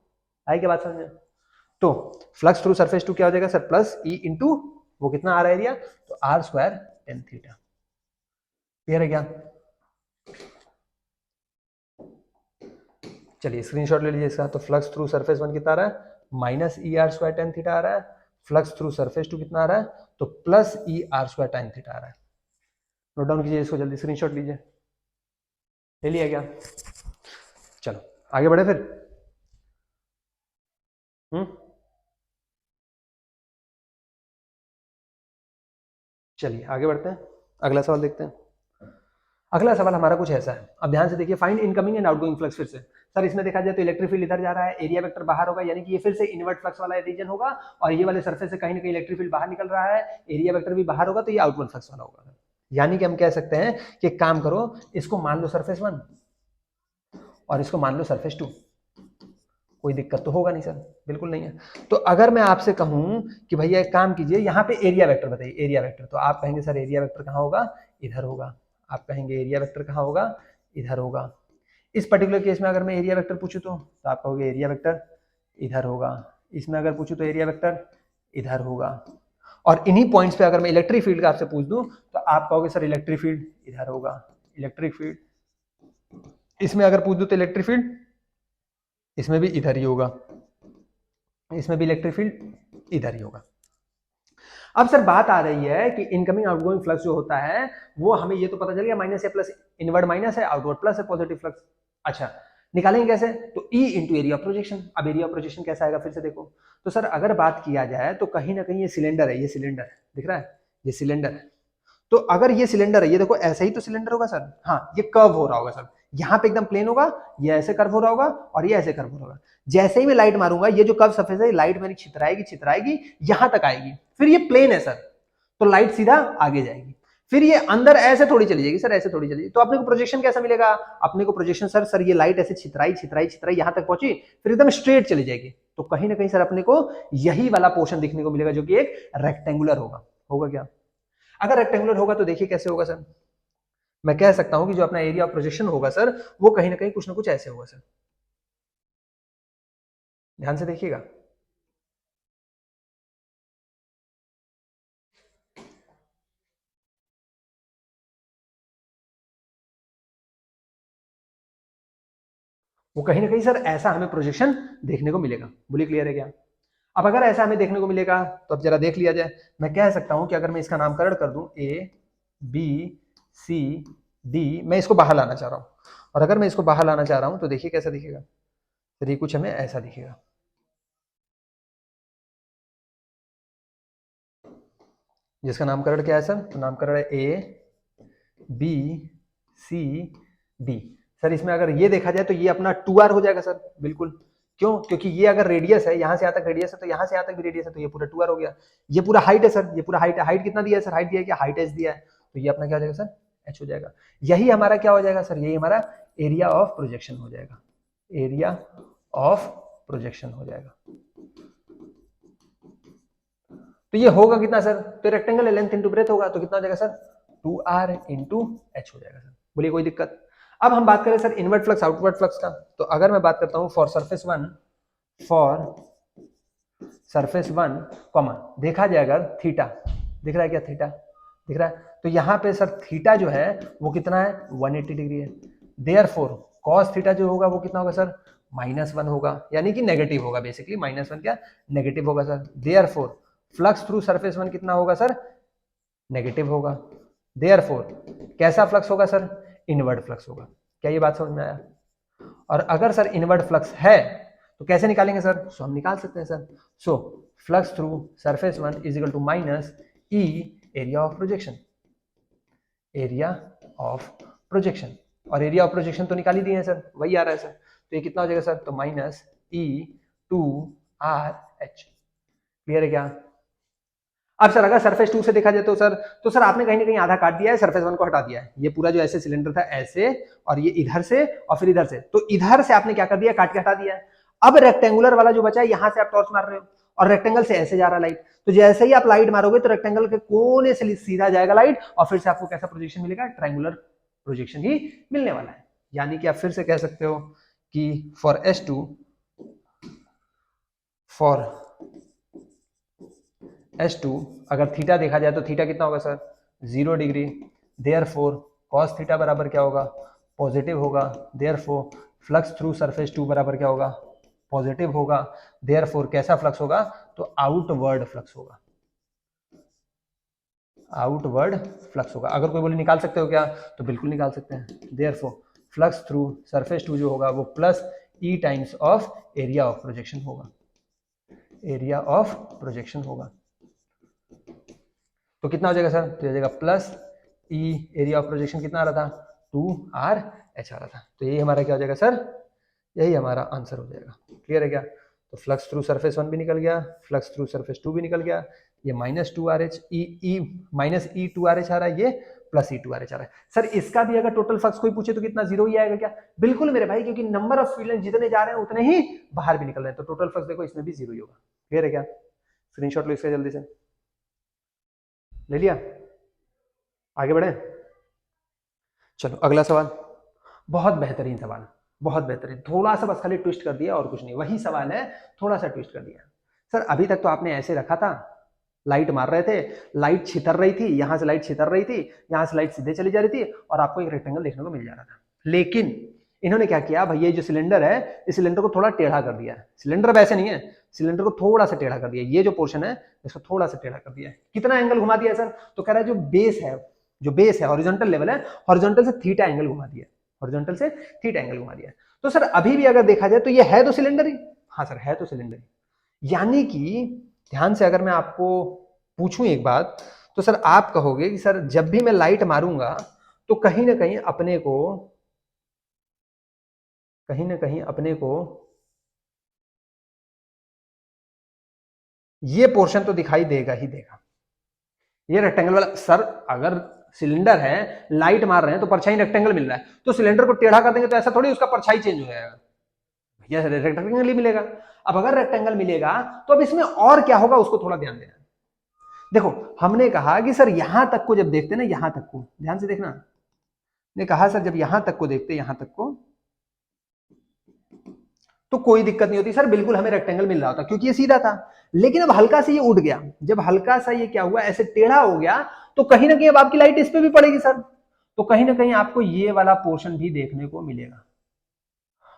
आई क्या बात समझ में? तो फ्लक्स थ्रू सरफेस 2 क्या हो जाएगा सर? प्लस ई इंटू वो कितना आ रहा है एरिया, तो r square tan theta. Clear है क्या? चलिए स्क्रीनशॉट ले लीजिए इसका। तो फ्लक्स थ्रू सरफेस 1 कितना आ रहा है? Minus E R square tan theta आ रहा है। फ्लक्स थ्रू सरफेस 2 कितना आ रहा है? तो plus E R square tan theta आ रहा है। नोट डाउन कीजिए इसको, जल्दी स्क्रीनशॉट लीजिए। ले लिया क्या? चलो आगे बढ़े फिर। चलिए आगे बढ़ते हैं, अगला सवाल देखते हैं। अगला सवाल हमारा कुछ ऐसा है, अब ध्यान से देखिए। Find incoming and outgoing flux. फिर से सर इसमें देखा जाए तो इलेक्ट्रिक फील्ड इधर जा रहा है, एरिया वेक्टर बाहर होगा, यानी कि ये फिर से इनवर्ट फ्लक्स वाला रीजन होगा, और ये वाले सरफेस से कहीं ना कहीं इलेक्ट्रिक फील्ड बाहर निकल रहा है, एरिया वेक्टर भी बाहर होगा, तो ये आउटवर्ड फ्लक्स वाला होगा। यानी कि हम कह सकते हैं कि एक काम करो, इसको मान लो सरफेस 1 और इसको मान लो सरफेस 2। कोई दिक्कत तो होगा नहीं सर? बिल्कुल नहीं है। तो अगर मैं आपसे कहूं कि भैया एक काम कीजिए, यहाँ पे एरिया वेक्टर बताइए, एरिया वेक्टर, तो आप कहेंगे सर एरिया वेक्टर कहाँ होगा? इधर होगा। आप कहेंगे एरिया वेक्टर कहाँ होगा? इधर होगा। इस पर्टिकुलर केस में अगर मैं एरिया वेक्टर पूछूं तो आप कहोगे एरिया वेक्टर इधर होगा। इसमें अगर पूछूं तो एरिया वेक्टर इधर होगा। और इन्हीं पॉइंट्स पे अगर मैं इलेक्ट्रिक फील्ड का आपसे पूछ दूं तो आप कहोगे सर इलेक्ट्रिक फील्ड इधर होगा। इलेक्ट्रिक फील्ड इसमें अगर पूछ दूं तो इलेक्ट्रिक फील्ड इसमें भी इधर ही होगा, इसमें भी इलेक्ट्रिक फील्ड इधर ही होगा। अब सर बात आ रही है कि इनकमिंग आउटगोइंग फ्लक्स जो होता है वो हमें ये तो पता चल गया माइनस या प्लस, इनवर्ड माइनस है, आउटवर्ड प्लस है, पॉजिटिव फ्लक्स। अच्छा निकालेंगे कैसे? तो E into area of projection. अब एरिया ऑफ प्रोजेक्शन कैसा आएगा फिर से देखो। तो सर अगर बात किया जाए तो कहीं ना कहीं ये सिलेंडर है, ये सिलेंडर है, दिख रहा है ये सिलेंडर है। तो अगर ये सिलेंडर है, ये देखो ऐसे ही तो सिलेंडर होगा सर, हाँ ये कर्व हो रहा होगा सर, यहाँ पे एकदम प्लेन होगा, ये ऐसे कर्व हो रहा होगा और ये ऐसे कर्व हो रहा होगा। जैसे ही मैं लाइट मारूंगा ये जो कर्व सरफेस है लाइट मेरी छितराएगी छितराएगी यहां तक आएगी, फिर ये प्लेन है सर, तो लाइट सीधा आगे जाएगी, फिर ये अंदर ऐसे थोड़ी चली जाएगी सर, ऐसे थोड़ी चली जाएगी। तो अपने को प्रोजेक्शन कैसा मिलेगा? अपने को प्रोजेक्शन सर ये लाइट ऐसे छितराई छितराई छितराई यहां तक पहुंची, फिर एकदम स्ट्रेट चली जाएगी। तो कहीं ना कहीं सर अपने को यही वाला पोर्शन दिखने को मिलेगा जो कि एक रेक्टेंगुलर होगा। होगा क्या? अगर रेक्टेंगुलर होगा तो देखिए कैसे होगा सर। मैं कह सकता हूं कि जो अपना एरिया ऑफ प्रोजेक्शन होगा सर वो कहीं ना कहीं कुछ ना कुछ ऐसे होगा सर। ध्यान से देखिएगा। वो कहीं ना कहीं सर ऐसा हमें प्रोजेक्शन देखने को मिलेगा। बोलिए क्लियर है क्या? अब अगर ऐसा हमें देखने को मिलेगा तो अब जरा देख लिया जाए। मैं कह सकता हूं कि अगर मैं इसका नामकरण कर दूं ए बी सी डी, मैं इसको बाहर लाना चाह रहा हूं, और अगर मैं इसको बाहर लाना चाह रहा हूं तो देखिए कैसा दिखेगा। तो ये कुछ हमें ऐसा दिखेगा। जिसका नामकरण क्या है सर? तो नामकरण है A B C D. Sir इसमें अगर ये देखा जाए तो ये अपना 2r हो जाएगा सर, बिल्कुल। क्यों? क्योंकि ये अगर रेडियस है, यहां से यहां तक रेडियस है, तो यहां से यहां तक भी रेडियस है, तो ये पूरा 2r हो गया। ये पूरा हाइट है सर, ये पूरा हाइट है। हाइट कितना दिया है सर? हाइट दिया है क्या? हाइट h दिया है, तो ये अपना क्या हो जाएगा सर? h हो जाएगा। यही हमारा क्या हो जाएगा सर? यही हमारा एरिया ऑफ प्रोजेक्शन हो जाएगा। एरिया ऑफ प्रोजेक्शन हो जाएगा। तो ये होगा कितना सर? तो रेक्टेंगल लेंथ इंटू ब्रेथ होगा, तो कितना हो जाएगा सर? 2r इंटू एच हो जाएगा सर। बोलिए कोई दिक्कत? अब हम बात करें sir inward flux outward flux का। तो अगर मैं बात करता हूं फॉर सरफेस 1, कॉमा देखा जाए अगर थीटा, दिख रहा है क्या? थीटा दिख रहा है। तो यहां पे सर थीटा जो है वो कितना है? 180 डिग्री है। देयरफॉर कॉस थीटा जो होगा वो कितना होगा सर? -1 होगा, यानी कि नेगेटिव होगा। बेसिकली -1 क्या? नेगेटिव होगा sir. Therefore flux through surface 1 कितना होगा सर? नेगेटिव होगा। देयरफॉर कैसा फ्लक्स होगा सर? इनवर्ट फ्लक्स होगा। क्या ये बात समझ में आया? और अगर सर इनवर्ट फ्लक्स है तो कैसे निकालेंगे सर? सो हम निकाल सकते हैं sir. So flux through surface 1 is equal to minus E area of projection. Area of projection, और एरिया ऑफ प्रोजेक्शन तो निकाल ही दिए हैं सर, वही आ रहा है सर। तो ये कितना हो जाएगा सर? तो -E/2RH। क्लियर है क्या? अब सर अगर सरफेस 2 से देखा जाए तो सर आपने कहीं ना कहीं आधा काट दिया है, सरफेस 1 को हटा दिया है। ये पूरा जो ऐसे सिलेंडर था ऐसे, और ये इधर से और फिर इधर से, तो इधर से आपने क्या कर दिया, काट के हटा दिया है। अब रेक्टेंगुलर वाला जो बचा है, यहां से आप टॉर्च मार रहे हो और रेक्टेंगल से ऐसे जा रहा लाइट, तो जैसे ही आप लाइट मारोगे तो रेक्टेंगल के कोने से सीधा जाएगा लाइट, और फिर से आपको कैसा प्रोजेक्शन मिलेगा, ट्रायंगुलर प्रोजेक्शन ही मिलने वाला है। यानी कि आप फिर से कह सकते हो कि फॉर S2 अगर थीटा देखा जाए तो थीटा कितना होगा sir, 0 degree. Therefore cos theta बराबर क्या होगा, पॉजिटिव होगा। देयरफॉर फ्लक्स थ्रू सरफेस 2 बराबर क्या होगा, पॉजिटिव होगा। देयरफॉर कैसा फ्लक्स होगा, तो आउटवर्ड फ्लक्स होगा, आउटवर्ड फ्लक्स होगा। अगर कोई बोले निकाल सकते हो क्या, तो बिल्कुल निकाल सकते हैं। देयरफॉर फ्लक्स थ्रू सरफेस 2 जो होगा वो plus E times of area of projection होगा, एरिया ऑफ प्रोजेक्शन होगा। तो कितना हो जाएगा सर, तो हो जाएगा plus E area of projection कितना आ रहा था, 2RH आ रहा था। तो यही हमारा क्या हो जाएगा सर, यही हमारा आंसर हो जाएगा। क्लियर है क्या, तो फ्लक्स थ्रू सरफेस 1 भी निकल गया, फ्लक्स थ्रू सरफेस 2 भी निकल गया। ये -2RH माइनस E2RH आ रहा है, ये प्लस E2RH आ रहा है। सर इसका भी अगर टोटल फ्लक्स कोई पूछे तो कितना, 0 ही आएगा क्या, बिल्कुल मेरे भाई, क्योंकि नंबर ऑफ फील्ड जितने जा रहे हैं उतने ही बाहर भी निकल रहे हैं, तो टोटल फ्लक्स देखो इसमें भी 0 ही होगा। क्लियर है क्या, स्क्रीनशॉट लो इसका जल्दी से, ले लिया, आगे बढ़े। चलो अगला सवाल, बहुत बेहतरीन सवाल, बहुत बेहतरीन, थोड़ा सा बस खाली ट्विस्ट कर दिया और कुछ नहीं, वही सवाल है, थोड़ा सा ट्विस्ट कर दिया। सर अभी तक तो आपने ऐसे रखा था, लाइट मार रहे थे, लाइट छितर रही थी, यहां से लाइट छितर रही थी, यहां से लाइट सीधे चली जा रही थी, और आपको एक रेक्टेंगल देखने को मिल जा रहा था। लेकिन इन्होंने क्या किया, भैया जो सिलेंडर है, इस सिलेंडर को थोड़ा टेढ़ा कर दिया है। सिलेंडर वैसे नहीं है, सिलेंडर को थोड़ा सा टेढ़ा कर दिया, ये जो पोर्शन है इसको थोड़ा सा टेढ़ा कर दिया है। कितना एंगल घुमा दिया सर, तो कह रहा है जो बेस है हॉरिजॉन्टल लेवल है, हॉरिजॉन्टल से थीटा एंगल घुमा दिया, हॉरिजॉन्टल से थीटा एंगल घुमा दिया। तो सर अभी भी अगर देखा जाए तो ये है तो सिलेंडर ही, हाँ सर है तो सिलेंडर ही। यानी कि ध्यान से अगर मैं आपको पूछूं एक बात, तो सर आप कहोगे कि सर जब भी मैं लाइट मारूंगा तो कहीं ना कहीं अपने को ये पोर्शन तो दिखाई देगा ही देगा, ये रेक्टेंगल वाला। सर अगर सिलेंडर है, लाइट मार रहे हैं तो परछाई रेक्टेंगल मिल रहा है, तो सिलेंडर को टेढ़ा कर देंगे तो ऐसा थोड़ी उसका परछाई चेंज हो जाएगा, भैया रेक्टेंगल ही मिलेगा। अब अगर रेक्टेंगल मिलेगा तो अब इसमें और क्या होगा उसको थोड़ा ध्यान देना। देखो हमने कहा कि सर यहां तक को जब देखते ना, यहां तक को ध्यान से देखना, ने कहा सर जब यहां तक को देखते, यहां तक को, तो कोई दिक्कत नहीं होती सर, बिल्कुल हमें रेक्टेंगल मिल रहा होता क्योंकि ये सीधा था। लेकिन अब हल्का से ये उठ गया, जब हल्का सा ये क्या हुआ, ऐसे टेढ़ा हो गया, तो कहीं ना कहीं अब आपकी लाइट इस पे भी पड़ेगी सर, तो कहीं ना कहीं आपको ये वाला पोर्शन भी देखने को मिलेगा,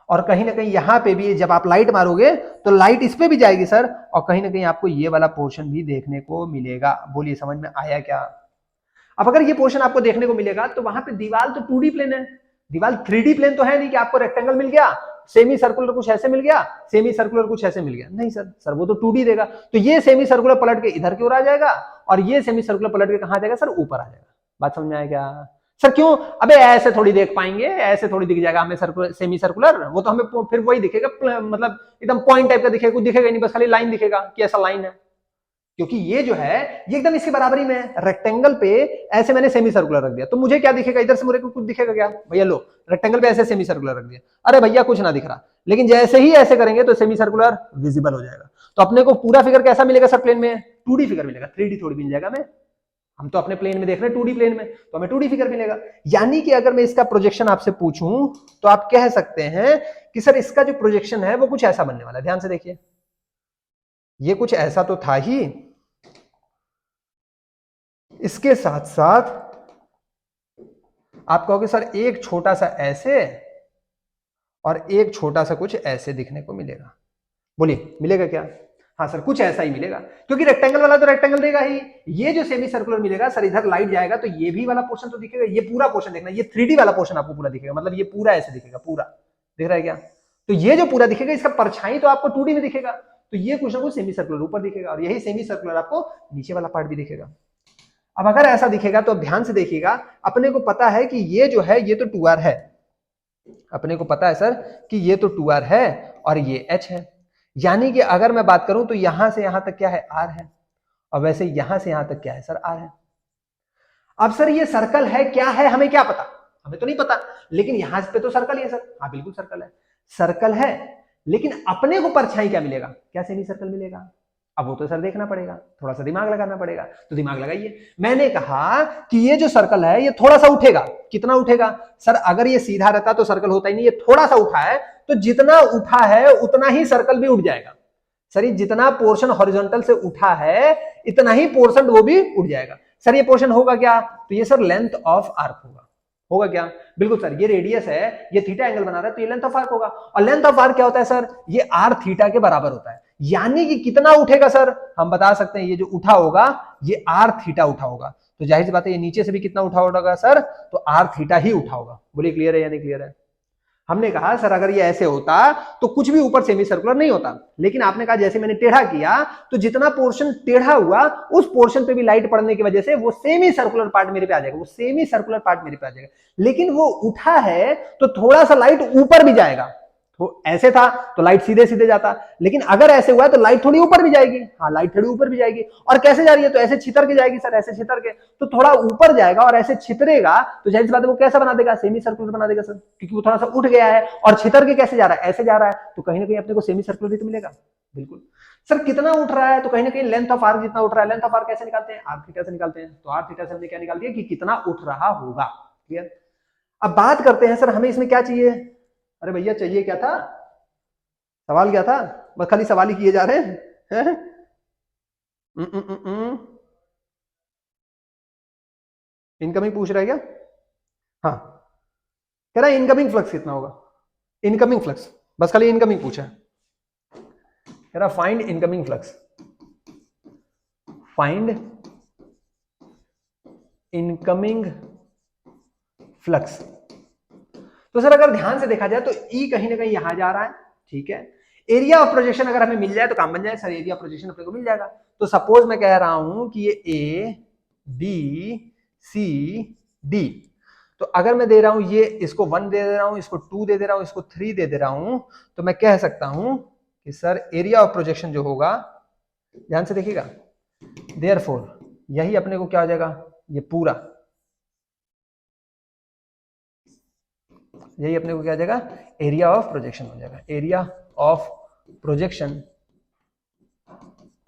और कहीं ना कहीं यहां पे भी जब आप लाइट मारोगे तो लाइट इस पे भी जाएगी सर, और कहीं ना कहीं आपको ये वाला पोर्शन भी देखने को मिलेगा। बोलिए समझ में आया क्या। अब अगर ये पोर्शन आपको देखने को मिलेगा तो वहां पे दीवार तो 2D प्लेन है, दीवार 3D प्लेन तो है नहीं कि आपको रेक्टेंगल मिल गया, सेमी सर्कुलर कुछ ऐसे मिल गया, सेमी सर्कुलर कुछ ऐसे मिल गया, नहीं सर वो तो 2D देगा। तो ये सेमी सर्कुलर पलट के इधर की ओर आ जाएगा, और ये सेमी सर्कुलर पलट के कहां जाएगा सर, ऊपर आ जाएगा। बात समझ में आया क्या सर, क्यों, अबे ऐसे थोड़ी देख पाएंगे, ऐसे थोड़ी दिख जाएगा हमें सर्कुलर सेमी सर्कुलर, वो तो हमें फिर वही दिखेगा, मतलब एकदम पॉइंट टाइप का दिखेगा, कुछ दिखेगा नहीं, बस खाली लाइन दिखेगा कि ऐसा लाइन है, क्योंकि ये जो है ये एकदम इसके बराबरी में है। रेक्टेंगल पे ऐसे मैंने सेमी सर्कुलर रख दिया, तो मुझे क्या दिखेगा, इधर से मुझे कुछ दिखेगा क्या, भैया लो रेक्टेंगल पे ऐसे सेमी सर्कुलर रख दिया, अरे भैया कुछ ना दिख रहा, लेकिन जैसे ही ऐसे करेंगे तो सेमी सर्कुलर विजिबल हो जाएगा। तो अपने को पूरा फिगर कैसा मिलेगा सर, प्लेन में 2D फिगर मिलेगा, 3D थोड़ी मिल जाएगा। हम तो अपने प्लेन में देख रहे हैं 2D प्लेन में, तो हमें 2D फिगर मिलेगा। यानी कि अगर मैं इसका प्रोजेक्शन आपसे पूछूं तो आप कह सकते हैं कि सर इसका जो प्रोजेक्शन है वो कुछ ऐसा बनने वाला है। ध्यान से देखिए, ये कुछ ऐसा तो था ही, इसके साथ साथ आप कहोगे सर एक छोटा सा ऐसे और एक छोटा सा कुछ ऐसे दिखने को मिलेगा। बोलिए मिलेगा क्या, हाँ सर कुछ ऐसा ही मिलेगा, क्योंकि रेक्टेंगल वाला तो रेक्टेंगल देगा ही। ये जो सेमी सर्कुलर मिलेगा सर, इधर लाइट जाएगा तो ये भी वाला पोर्शन तो दिखेगा, ये पूरा पोर्शन देखना, ये 3D वाला पोर्शन आपको पूरा दिखेगा, मतलब ये पूरा ऐसे दिखेगा, पूरा दिख रहा है क्या, तो ये जो पूरा दिखेगा इसका परछाई तो आपको 2D में दिखेगा, तो ये कुछ ना कुछ सेमी सर्कुलर ऊपर दिखेगा, और यही सेमी सर्कुलर आपको नीचे वाला पार्ट भी दिखेगा। अब अगर ऐसा दिखेगा तो ध्यान से देखिएगा, अपने को पता है कि ये जो है ये तो 2R है, अपने को पता है सर कि ये तो 2R है और ये H है, यानी कि अगर मैं बात करूं तो यहां से यहां तक क्या है, R है, और वैसे यहां से यहां तक क्या है सर, आर है। अब सर ये सर्कल है क्या है, हमें क्या पता, हमें तो नहीं पता, लेकिन यहां पे तो सर्कल ही है सर। हाँ बिल्कुल सर्कल है, सर्कल है, लेकिन अपने को परछाई क्या मिलेगा, क्या सेमी सर्कल मिलेगा। अब वो तो सर देखना पड़ेगा, थोड़ा सा दिमाग लगाना पड़ेगा, तो दिमाग लगाइए। मैंने कहा कि ये जो सर्कल है ये थोड़ा सा उठेगा, कितना उठेगा सर, अगर ये सीधा रहता तो सर्कल होता ही नहीं, ये थोड़ा सा उठा है, तो जितना उठा है उतना ही सर्कल भी उठ जाएगा। सर ये जितना पोर्शन हॉरिजॉन्टल से उठा है इतना ही पोर्शन वो भी उठ जाएगा। सर ये पोर्शन होगा क्या, तो ये सर लेंथ ऑफ आर्क होगा। होगा क्या, बिल्कुल सर, ये रेडियस है, ये थीटा एंगल बना रहा है, तो ये लेंथ ऑफ आर्क होगा। और लेंथ ऑफ आर्क क्या होता है सर, ये आर थीटा के बराबर होता है। यानी कि कितना उठेगा सर, हम बता सकते हैं ये जो उठा होगा ये आर थीटा उठा होगा। तो जाहिर सी बात है ये नीचे से भी कितना उठा होगा सर, तो आर थीटा ही उठा होगा। बोलिए क्लियर है या नहीं क्लियर है। हमने कहा सर अगर ये ऐसे होता तो कुछ भी ऊपर सेमी सर्कुलर नहीं होता, लेकिन आपने कहा जैसे मैंने टेढ़ा किया तो जितना पोर्शन टेढ़ा हुआ उस पोर्शन पे भी लाइट पड़ने की वजह से वो सेमी सर्कुलर पार्ट मेरे पे आ जाएगा, वो सेमी सर्कुलर पार्ट मेरे पे आ जाएगा। लेकिन वो उठा है तो थोड़ा सा लाइट ऊपर भी जाएगा, तो ऐसे था तो लाइट सीधे सीधे जाता, लेकिन अगर ऐसे हुआ तो लाइट थोड़ी ऊपर भी जाएगी। हाँ लाइट थोड़ी ऊपर भी जाएगी, और कैसे जा रही है, तो ऐसे छितर के जाएगी सर, ऐसे छितर के, तो थोड़ा ऊपर जाएगा और ऐसे छितरेगा, तो जाहिर सी बात है वो कैसा बना देगा, सेमी सर्कुलर बना देगा सर, क्योंकि वो थोड़ा सा उठ गया है और छितर के कैसे जा रहा है, ऐसे जा रहा है, तो कहीं ना कहीं अपने को सेमी सर्कुलर ही तो मिलेगा। बिल्कुल सर, कितना उठ रहा है, तो कहीं ना कहीं लेंथ ऑफ आर्क जितना उठ रहा है। लेंथ ऑफ आर्क कैसे निकालते हैं, आर थीटा से निकालते हैं, तो आर थीटा से हमने क्या निकाल दिया कि कितना उठ रहा होगा। क्लियर। अब बात करते हैं सर हमें इसमें क्या चाहिए। अरे भैया चाहिए क्या था, सवाल क्या था, बस खाली सवाल ही किए जा रहे हैं। इनकमिंग पूछ रहा है क्या, हाँ कह रहा है इनकमिंग फ्लक्स कितना होगा, इनकमिंग फ्लक्स, बस खाली इनकमिंग पूछा है। कह रहा find incoming flux, find incoming flux. तो सर अगर ध्यान से देखा जाए तो ई कहीं ना कहीं यहां जा रहा है, ठीक है। एरिया ऑफ प्रोजेक्शन अगर हमें मिल जाए तो काम बन जाए सर, एरिया ऑफ प्रोजेक्शन अपने को मिल जाएगा। तो सपोज मैं कह रहा हूं कि ये ए बी सी डी, तो अगर मैं दे रहा हूं ये इसको 1 दे दे रहा हूं, इसको 2 दे दे रहा हूं, इसको 3 दे दे रहा हूं, तो मैं कह सकता हूं कि सर एरिया ऑफ प्रोजेक्शन जो होगा, ध्यान से देखिएगा, देयरफॉर यही अपने को क्या हो जाएगा, ये पूरा यही अपने को क्या आ जाएगा, एरिया ऑफ प्रोजेक्शन हो जाएगा। Area of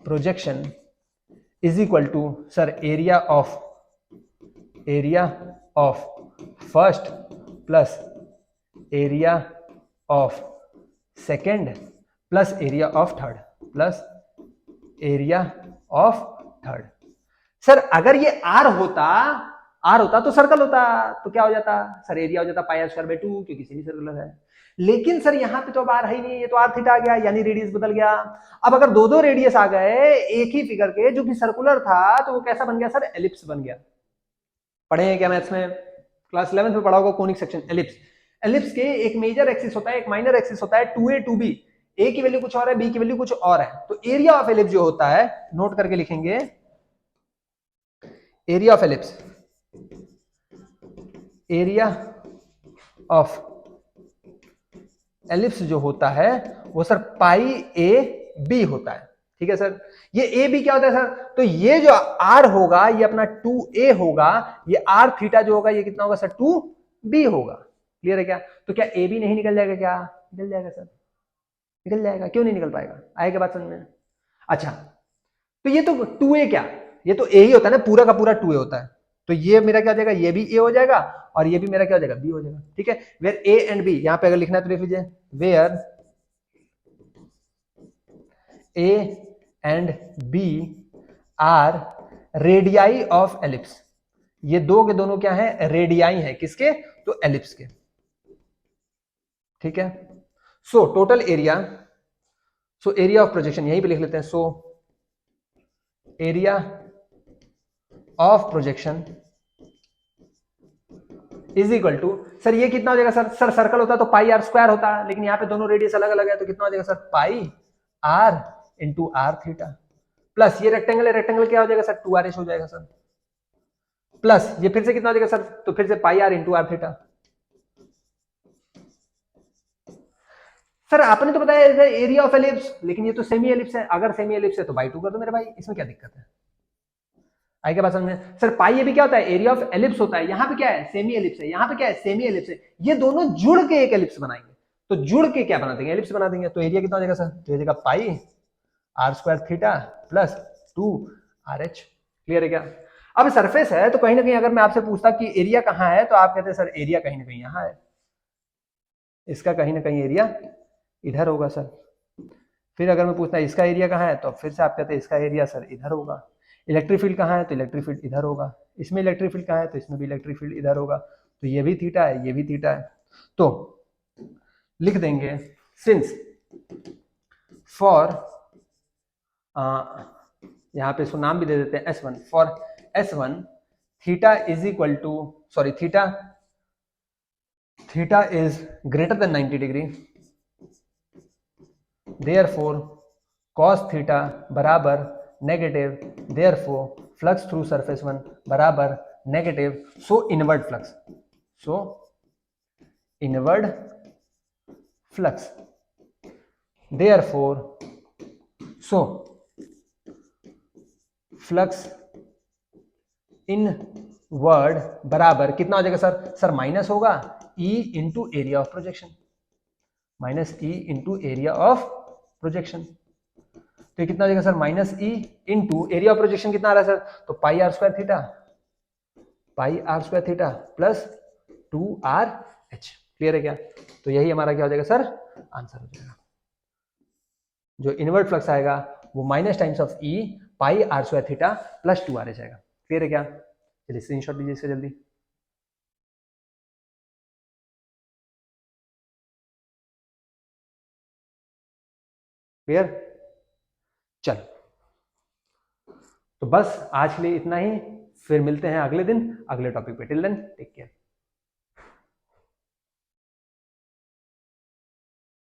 projection is equal to sir area of first plus area of second plus area of third plus area of third. Sir अगर ये आर होता तो सर्कल होता, तो क्या हो जाता सर, एरिया हो जाता पाई आर स्क्वायर बाय 2, क्योंकि सेमी सर्कुलर है। लेकिन सर यहाँ पे तो अब आर है ही नहीं, ये तो आर थीटा आ गया, यानी रेडियस बदल गया। अब अगर दो दो रेडियस आ गए एक ही फिगर के, जो कि सर्कुलर था, तो वो कैसा बन गया सर, एलिप्स बन गया। पढ़े हैं क्या मैथ्स में, क्लास 11 में पढ़ा होगा कोनिक सेक्शन, एलिप्स। एलिप्स के एक मेजर एक्सिस होता है, एक माइनर एक्सिस होता है, 2a 2b, ए की वैल्यू कुछ और है, बी की वैल्यू कुछ और है। तो एरिया ऑफ एलिप्स जो होता है, नोट करके लिखेंगे, area of ellipse, area of ellipse जो होता है वो सर पाई ए बी होता है। ठीक है सर, ये ए बी क्या होता है सर, तो ये जो आर होगा ये अपना 2a होगा, ये आर थीटा जो होगा ये कितना होगा सर, 2b होगा। क्लियर है क्या, तो क्या ए बी नहीं निकल जाएगा, क्या निकल जाएगा सर, निकल जाएगा, क्यों नहीं निकल पाएगा, आएगा बात समझ में। अच्छा तो ये तो 2a क्या, ये तो ए ही होता है ना, पूरा का पूरा 2a होता है, तो ये मेरा क्या हो जाएगा, ये भी ए हो जाएगा और ये भी मेरा क्या हो जाएगा, बी हो जाएगा। ठीक है, वेयर ए एंड बी, यहां पे अगर लिखना है तो लिख लीजिए, where a and b are radii of ellipse. ये दो के दोनों क्या है, रेडियाई है, किसके, तो एलिप्स के। ठीक है, so total area, so area of projection यहीं पे लिख लेते हैं, so area of projection is equal to, sir ये कितना हो जाएगा सर, सर सर्कल होता तो पाई आर स्क्वायर होता, लेकिन यहाँ पे दोनों रेडियस अलग अलग है, तो कितना हो जाएगा sir, pi r into r theta, plus ये रेक्टेंगल है, रेक्टेंगल क्या हो जाएगा सर, 2r हो जाएगा सर, प्लस ये फिर से कितना हो जाएगा सर, तो फिर से pi r into r theta. Sir आपने तो बताया एरिया ऑफ एलिप्स, लेकिन ये तो सेमी एलिप्स है, अगर सेमी एलिप्स है तो बाई 2 कर दो मेरे भाई, इसमें क्या दिक्कत है। आई के पास समझ में? सर पाई ये भी क्या होता है, एरिया ऑफ एलिप्स होता है। यहाँ पे क्या है, सेमी एलिप्स है। यहाँ पे क्या है, सेमी एलिप्स है। ये दोनों जुड़ के एक एलिप्स बनाएंगे। तो जुड़ के क्या बना देंगे, एलिप्स बना देंगे। तो एरिया कितना हो जाएगा सर, तो ये जाएगा pi r square theta plus 2 RH। Clear है क्या? अब सरफेस है तो कहीं ना कहीं अगर मैं आपसे पूछता कि एरिया कहाँ है, तो आप कहते हैं सर एरिया कहीं ना कहीं यहाँ है, इसका कहीं ना कहीं एरिया इधर होगा सर। फिर अगर मैं पूछता इसका एरिया कहाँ है, तो फिर से आप कहते हैं इसका एरिया सर इधर होगा। इलेक्ट्रिक फील्ड कहाँ है, तो इलेक्ट्रिक फील्ड इधर होगा। इसमें इलेक्ट्रिक फील्ड कहाँ है, तो इसमें भी इलेक्ट्रिक फील्ड इधर होगा। तो ये भी थीटा है, ये भी थीटा है। तो लिख देंगे सिंस फॉर, यहाँ पे इसको नाम भी दे देते हैं S1, for S1 theta is equal to, sorry theta is greater than 90 degree, therefore cos theta बराबर negative, therefore flux through surface 1 बराबर negative, so inward flux, so inward flux, therefore so flux inward बराबर कितना हो जाएगा sir, sir minus होगा E into area of projection, minus E into area of projection. तो ये कितना हो जाएगा sir, minus E into area of projection कितना आ रहा है सर, तो pi r square theta plus 2RH। Clear है क्या? तो यही हमारा क्या हो जाएगा सर, आंसर हो जाएगा। जो इनवर्ट फ्लक्स आएगा वो minus times of E pi r square theta plus 2RH आएगा। क्लियर है क्या? चलिए स्क्रीनशॉट लीजिए इसका जल्दी। क्लियर? चलो तो बस आज के लिए इतना ही, फिर मिलते हैं अगले दिन अगले टॉपिक पे। Till then take care.